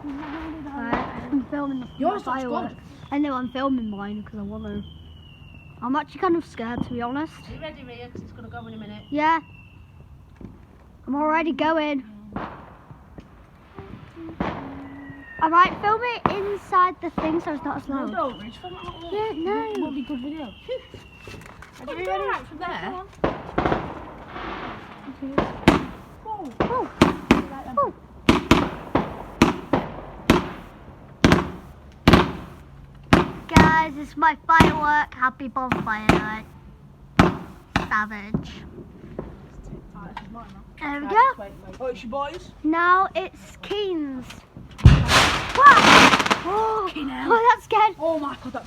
I'm filming the fireworks. I know I'm filming mine because I want to. I'm actually kind of scared, to be honest. Are you ready, Ria? Because it's going to go in a minute. Yeah. I'm already going. I might film it inside the thing so it's not as loud. No, don't. Just film it out there. Yeah, no. It won't be good video. Are you ready? Right from there. Oh. Oh. Oh. Guys, this is my firework. Happy bonfire night. Savage. There we go. Oh, it's your boys? Now it's Keen's. Wow. Oh, that scared. Oh my god, that's